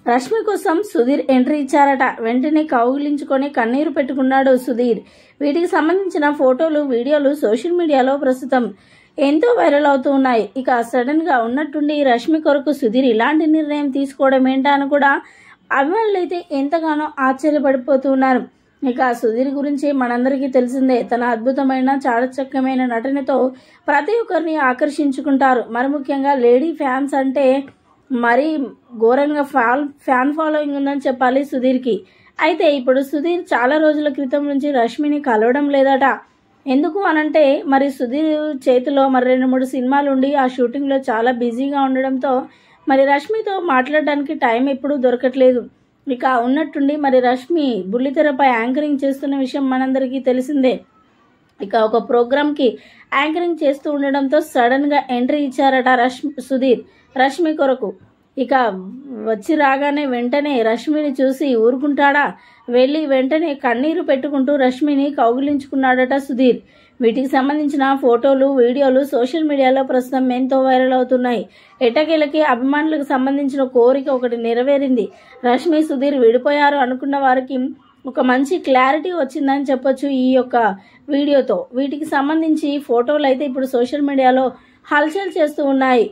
రష్మి కోసం సుధీర్ ఎంట్రీ ఇచ్చారట. వెంటనే కౌగిలించుకొని కన్నీరు పెట్టుకున్నాడు సుధీర్. వీటికి సంబంధించిన ఫోటోలు, వీడియోలు సోషల్ మీడియాలో ప్రస్తుతం ఎంతో వైరల్ అవుతూ ఉన్నాయి. ఇక సడన్ గా ఉన్నట్టుండి రష్మి కొరకు సుధీర్ ఇలాంటి నిర్ణయం తీసుకోవడం ఏంటా అని కూడా అభిమానులైతే ఎంతగానో ఆశ్చర్యపడిపోతున్నారు. ఇక సుధీర్ గురించి మనందరికీ తెలిసిందే. తన అద్భుతమైన చాకచక్యమైన నటనతో ప్రతి ఒక్కరిని ఆకర్షించుకుంటారు. మరి ముఖ్యంగా లేడీ ఫ్యాన్స్ అంటే మరీ ఘోరంగా ఫ్యాన్ ఫాలోయింగ్ ఉందని చెప్పాలి సుధీర్కి. అయితే ఇప్పుడు సుధీర్ చాలా రోజుల క్రితం నుంచి రష్మిని కలవడం లేదట. ఎందుకు అనంటే మరి సుధీర్ చేతిలో మరి 2-3 సినిమాలు ఉండి ఆ షూటింగ్లో చాలా బిజీగా ఉండడంతో మరి రష్మితో మాట్లాడడానికి టైం ఎప్పుడూ దొరకట్లేదు. ఇక ఉన్నట్టుండి మరి రష్మి బుల్లితెరపై యాంకరింగ్ చేస్తున్న విషయం మనందరికీ తెలిసిందే. ఇక ఒక ప్రోగ్రామ్కి యాంకరింగ్ చేస్తూ ఉండడంతో సడన్గా ఎంట్రీ ఇచ్చారట సుధీర్ రష్మి కొరకు. ఇక వచ్చి రాగానే వెంటనే రష్మిని చూసి ఊరుకుంటాడా? వెళ్ళి వెంటనే కన్నీరు పెట్టుకుంటూ రష్మిని కౌగిలించుకున్నాడట సుధీర్. వీటికి సంబంధించిన ఫోటోలు, వీడియోలు సోషల్ మీడియాలో ప్రస్తుతం ఎంతో వైరల్ అవుతున్నాయి. ఎట్టకేలకి అభిమానులకు సంబంధించిన కోరిక ఒకటి నెరవేరింది. రష్మి, సుధీర్ విడిపోయారు అనుకున్న వారికి ఒక మంచి క్లారిటీ వచ్చిందని చెప్పొచ్చు ఈ యొక్క వీడియోతో. వీటికి సంబంధించి ఫోటోలు అయితే ఇప్పుడు సోషల్ మీడియాలో హల్చల్ చేస్తూ ఉన్నాయి.